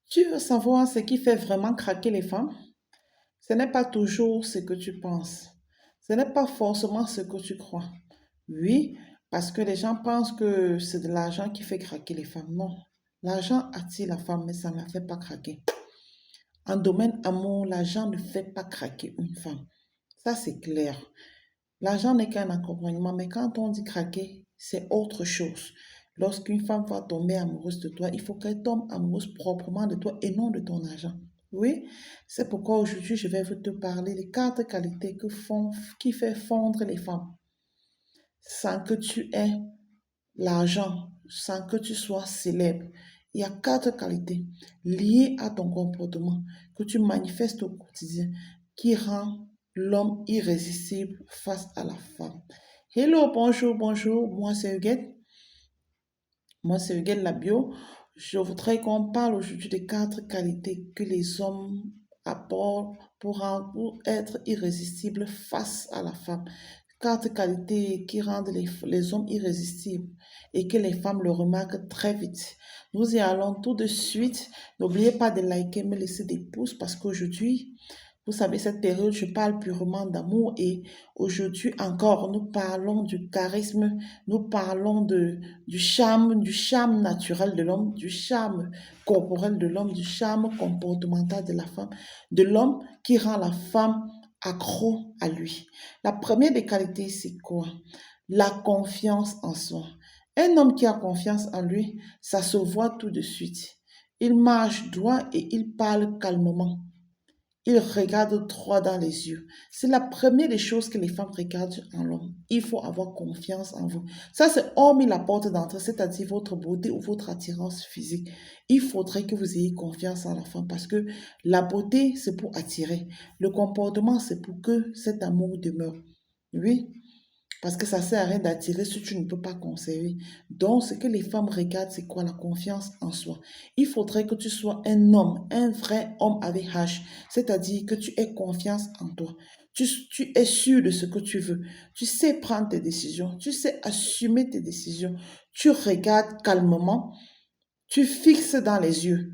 Tu veux savoir ce qui fait vraiment craquer les femmes? Ce n'est pas toujours ce que tu penses. Ce n'est pas forcément ce que tu crois. Oui, parce que les gens pensent que c'est de l'argent qui fait craquer les femmes. Non. L'argent attire la femme, mais ça ne la fait pas craquer. En domaine amour, l'argent ne fait pas craquer une femme. Ça, c'est clair. L'argent n'est qu'un accompagnement, mais quand on dit craquer, c'est autre chose. Lorsqu'une femme va tomber amoureuse de toi, il faut qu'elle tombe amoureuse proprement de toi et non de ton argent. Oui, c'est pourquoi aujourd'hui je vais vous te parler des quatre qualités qui fait fondre les femmes sans que tu aies l'argent, sans que tu sois célèbre. Il y a quatre qualités liées à ton comportement que tu manifestes au quotidien qui rend l'homme irrésistible face à la femme. Hello, bonjour, bonjour, moi c'est Huguette. Moi c'est Huguette Labio. Je voudrais qu'on parle aujourd'hui des quatre qualités que les hommes apportent pour être irrésistibles face à la femme. Quatre qualités qui rendent les hommes irrésistibles et que les femmes le remarquent très vite. Nous y allons tout de suite. N'oubliez pas de liker, me laisser des pouces parce qu'aujourd'hui, vous savez, cette période, je parle purement d'amour et aujourd'hui encore, nous parlons du charisme, nous parlons du charme naturel de l'homme, du charme corporel de l'homme, du charme comportemental de la femme, de l'homme qui rend la femme accro à lui. La première des qualités, c'est quoi? La confiance en soi. Un homme qui a confiance en lui, ça se voit tout de suite. Il marche droit et il parle calmement. Il regarde droit dans les yeux. C'est la première des choses que les femmes regardent en l'homme. Il faut avoir confiance en vous. Ça, c'est hormis la porte d'entrée, c'est-à-dire votre beauté ou votre attirance physique. Il faudrait que vous ayez confiance en la femme parce que la beauté, c'est pour attirer. Le comportement, c'est pour que cet amour demeure. Oui, parce que ça sert à rien d'attirer si tu ne peux pas conserver. Donc, ce que les femmes regardent, c'est quoi? La confiance en soi. Il faudrait que tu sois un homme, un vrai homme avec H. C'est-à-dire que tu aies confiance en toi. Tu es sûr de ce que tu veux. Tu sais prendre tes décisions. Tu sais assumer tes décisions. Tu regardes calmement. Tu fixes dans les yeux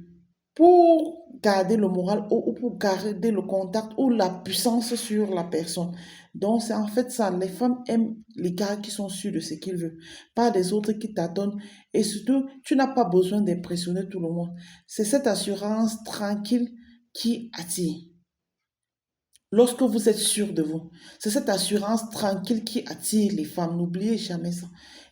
pour garder le moral ou pour garder le contact ou la puissance sur la personne. Donc, c'est en fait ça. Les femmes aiment les gars qui sont sûrs de ce qu'ils veulent, pas des autres qui t'attendent. Et surtout, tu n'as pas besoin d'impressionner tout le monde. C'est cette assurance tranquille qui attire. Lorsque vous êtes sûr de vous, c'est cette assurance tranquille qui attire les femmes. N'oubliez jamais ça.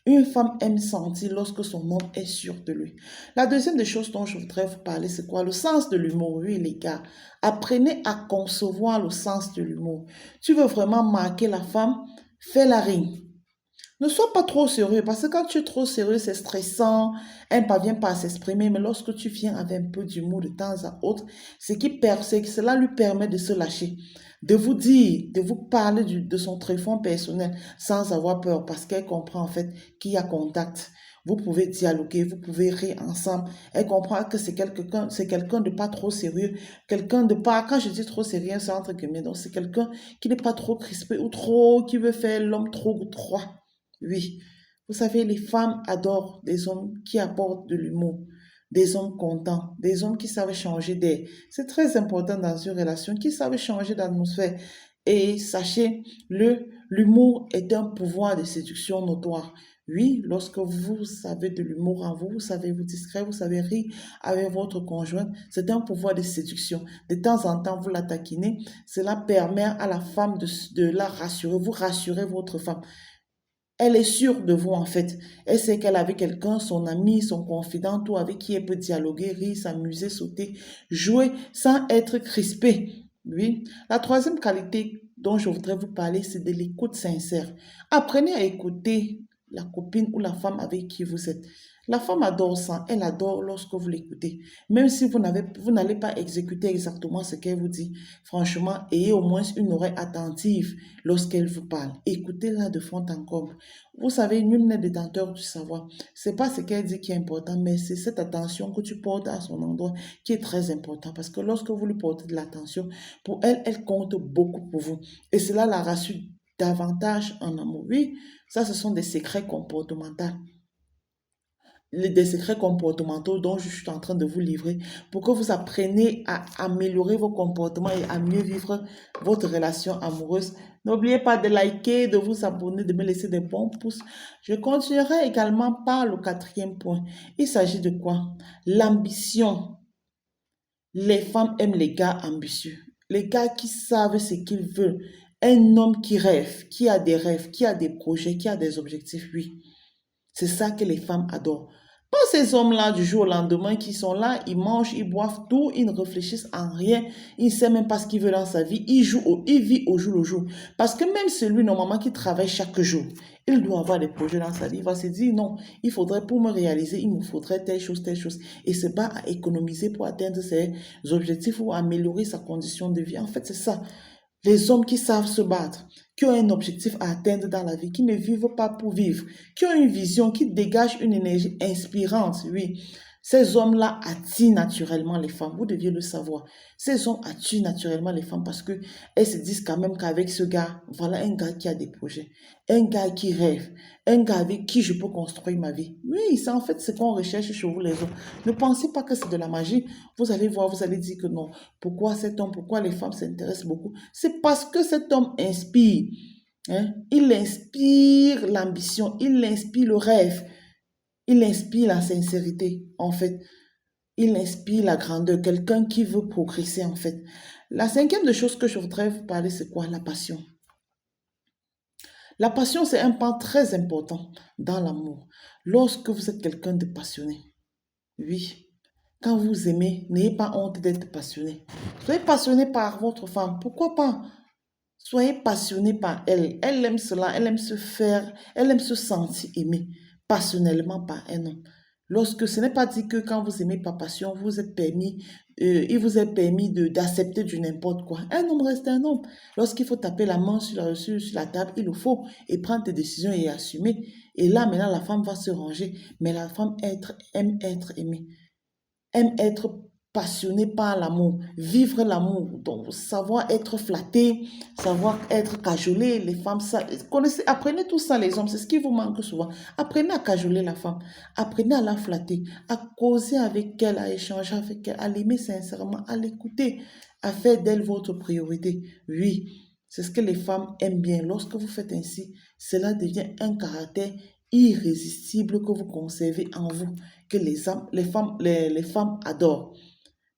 Une femme aime sentir lorsque son homme est sûr de lui. La deuxième des choses dont je voudrais vous parler, c'est quoi? Le sens de l'humour. Oui, les gars, apprenez à concevoir le sens de l'humour. Tu veux vraiment marquer la femme? Fais la rime. Ne sois pas trop sérieux parce que quand tu es trop sérieux, c'est stressant, elle ne parvient pas à s'exprimer. Mais lorsque tu viens avec un peu d'humour de temps à autre, c'est que cela lui permet de se lâcher, de vous dire, de vous parler de son tréfonds personnel sans avoir peur parce qu'elle comprend en fait qu'il y a contact. Vous pouvez dialoguer, vous pouvez rire ensemble. Elle comprend que c'est quelqu'un de pas trop sérieux, quelqu'un de pas, quand je dis trop sérieux, c'est entre guillemets, donc c'est quelqu'un qui n'est pas trop crispé ou trop, qui veut faire l'homme trop droit. Oui, vous savez, les femmes adorent des hommes qui apportent de l'humour, des hommes contents, des hommes qui savent changer d'air. C'est très important dans une relation, qui savent changer d'atmosphère. Et sachez, l'humour est un pouvoir de séduction notoire. Oui, lorsque vous avez de l'humour en vous, vous savez vous distraire, vous savez rire avec votre conjoint, c'est un pouvoir de séduction. De temps en temps, vous la taquinez, cela permet à la femme de la rassurer, vous rassurez votre femme. Elle est sûre de vous en fait. Elle sait qu'elle avait quelqu'un, son ami, son confident, ou avec qui elle peut dialoguer, rire, s'amuser, sauter, jouer sans être crispée. Oui. La troisième qualité dont je voudrais vous parler, c'est de l'écoute sincère. Apprenez à écouter la copine ou la femme avec qui vous êtes. La femme adore ça. Elle adore lorsque vous l'écoutez. Même si vous n'allez pas exécuter exactement ce qu'elle vous dit. Franchement, ayez au moins une oreille attentive lorsqu'elle vous parle. Écoutez-la de fond en comble. Vous savez, nul n'est détenteur du savoir. C'est pas ce qu'elle dit qui est important, mais c'est cette attention que tu portes à son endroit qui est très important. Parce que lorsque vous lui portez de l'attention, pour elle, elle compte beaucoup pour vous. Et cela la rassure davantage en amour. Oui, ça, ce sont des secrets comportementaux. des secrets comportementaux dont je suis en train de vous livrer pour que vous appreniez à améliorer vos comportements et à mieux vivre votre relation amoureuse. N'oubliez pas de liker, de vous abonner, de me laisser des bons pouces. Je continuerai également par le quatrième point. Il s'agit de quoi? L'ambition. Les femmes aiment les gars ambitieux, les gars qui savent ce qu'ils veulent. Un homme qui rêve, qui a des projets, qui a des objectifs, oui. C'est ça que les femmes adorent. Pas ces hommes-là du jour au lendemain qui sont là, ils mangent, ils boivent tout, ils ne réfléchissent en rien, ils ne savent même pas ce qu'ils veulent dans sa vie, ils vivent au jour le jour. Parce que même celui normalement qui travaille chaque jour, il doit avoir des projets dans sa vie, il va se dire non, il faudrait pour me réaliser, il me faudrait telle chose, et se bat à économiser pour atteindre ses objectifs ou améliorer sa condition de vie. En fait, c'est ça. Les hommes qui savent se battre, qui ont un objectif à atteindre dans la vie, qui ne vivent pas pour vivre, qui ont une vision, qui dégagent une énergie inspirante, oui. Ces hommes-là attirent naturellement les femmes. Vous deviez le savoir. Ces hommes attirent naturellement les femmes parce que elles se disent quand même qu'avec ce gars, voilà un gars qui a des projets, un gars qui rêve, un gars avec qui je peux construire ma vie. Oui, c'est en fait ce qu'on recherche chez vous les hommes. Ne pensez pas que c'est de la magie. Vous allez voir, vous allez dire que non. Pourquoi cet homme, pourquoi les femmes s'intéressent beaucoup? C'est parce que cet homme inspire. Hein? Il inspire l'ambition, il inspire le rêve, il inspire la sincérité, en fait. Il inspire la grandeur, quelqu'un qui veut progresser, en fait. La cinquième des choses que je voudrais vous parler, c'est quoi? La passion. La passion, c'est un pan très important dans l'amour. Lorsque vous êtes quelqu'un de passionné, oui, quand vous aimez, n'ayez pas honte d'être passionné. Soyez passionné par votre femme, pourquoi pas? Soyez passionné par elle. Elle aime cela, elle aime se faire, elle aime se sentir aimée passionnellement par un homme. Lorsque ce n'est pas dit que quand vous aimez par passion, vous êtes permis, il vous est permis d'accepter du n'importe quoi. Un homme reste un homme. Lorsqu'il faut taper la main sur la table, il le faut et prendre des décisions et assumer. Et là, maintenant, la femme va se ranger. Mais la femme aime être aimée, aime être passionné par l'amour, vivre l'amour, donc savoir être flatté, savoir être cajolé, les femmes, ça, connaissez, apprenez tout ça les hommes, c'est ce qui vous manque souvent. Apprenez à cajoler la femme, apprenez à la flatter, à causer avec elle, à échanger avec elle, à l'aimer sincèrement, à l'écouter, à faire d'elle votre priorité. Oui, c'est ce que les femmes aiment bien. Lorsque vous faites ainsi, cela devient un caractère irrésistible que vous conservez en vous, que les femmes adorent.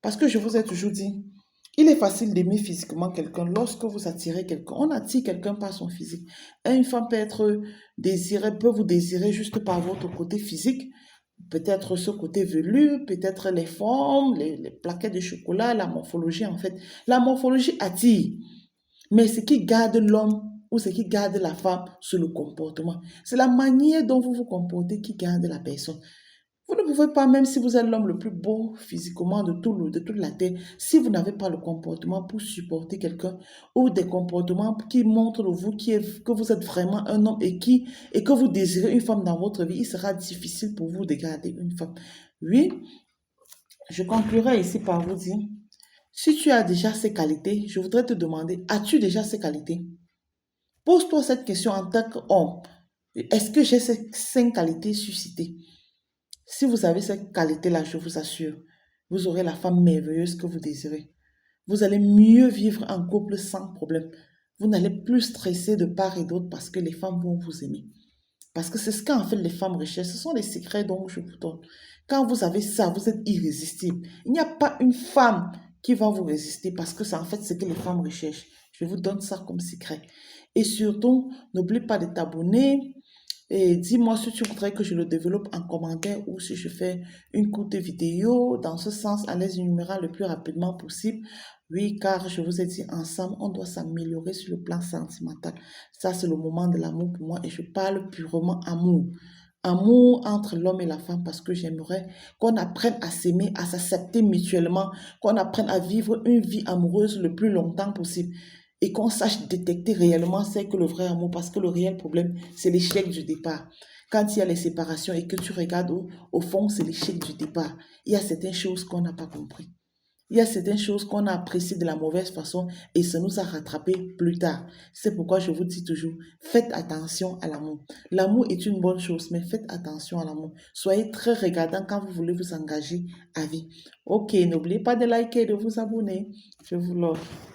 Parce que je vous ai toujours dit, il est facile d'aimer physiquement quelqu'un lorsque vous attirez quelqu'un. On attire quelqu'un par son physique. Et une femme peut être désirée, peut vous désirer juste par votre côté physique. Peut-être ce côté velu, peut-être les formes, les plaquettes de chocolat, la morphologie en fait. La morphologie attire. Mais ce qui garde l'homme ou ce qui garde la femme, c'est le comportement. C'est la manière dont vous vous comportez qui garde la personne. Vous ne pouvez pas, même si vous êtes l'homme le plus beau physiquement de toute la terre, si vous n'avez pas le comportement pour supporter quelqu'un ou des comportements qui montrent de vous que vous êtes vraiment un homme et que vous désirez une femme dans votre vie, il sera difficile pour vous de garder une femme. Oui, je conclurai ici par vous dire, si tu as déjà ces qualités, je voudrais te demander, as-tu déjà ces qualités? Pose-toi cette question en tant qu'homme. Est-ce que j'ai ces 5 qualités suscitées? Si vous avez cette qualité-là, je vous assure, vous aurez la femme merveilleuse que vous désirez. Vous allez mieux vivre en couple sans problème. Vous n'allez plus stresser de part et d'autre parce que les femmes vont vous aimer. Parce que c'est ce qu'en fait les femmes recherchent. Ce sont les secrets dont je vous donne. Quand vous avez ça, vous êtes irrésistible. Il n'y a pas une femme qui va vous résister parce que c'est en fait ce que les femmes recherchent. Je vous donne ça comme secret. Et surtout, n'oublie pas de t'abonner. Et dis-moi si tu voudrais que je le développe en commentaire ou si je fais une courte vidéo. Dans ce sens, à les énumérer le plus rapidement possible. Oui, car je vous ai dit, ensemble, on doit s'améliorer sur le plan sentimental. Ça, c'est le moment de l'amour pour moi et je parle purement amour. Amour entre l'homme et la femme parce que j'aimerais qu'on apprenne à s'aimer, à s'accepter mutuellement, qu'on apprenne à vivre une vie amoureuse le plus longtemps possible et qu'on sache détecter réellement c'est que le vrai amour parce que le réel problème, c'est l'échec du départ. Quand il y a les séparations et que tu regardes au fond, c'est l'échec du départ. Il y a certaines choses qu'on n'a pas compris. Il y a certaines choses qu'on a appréciées de la mauvaise façon et ça nous a rattrapé plus tard. C'est pourquoi je vous dis toujours, faites attention à l'amour. L'amour est une bonne chose, mais faites attention à l'amour. Soyez très regardant quand vous voulez vous engager à vie. Ok, n'oubliez pas de liker et de vous abonner. Je vous l'offre.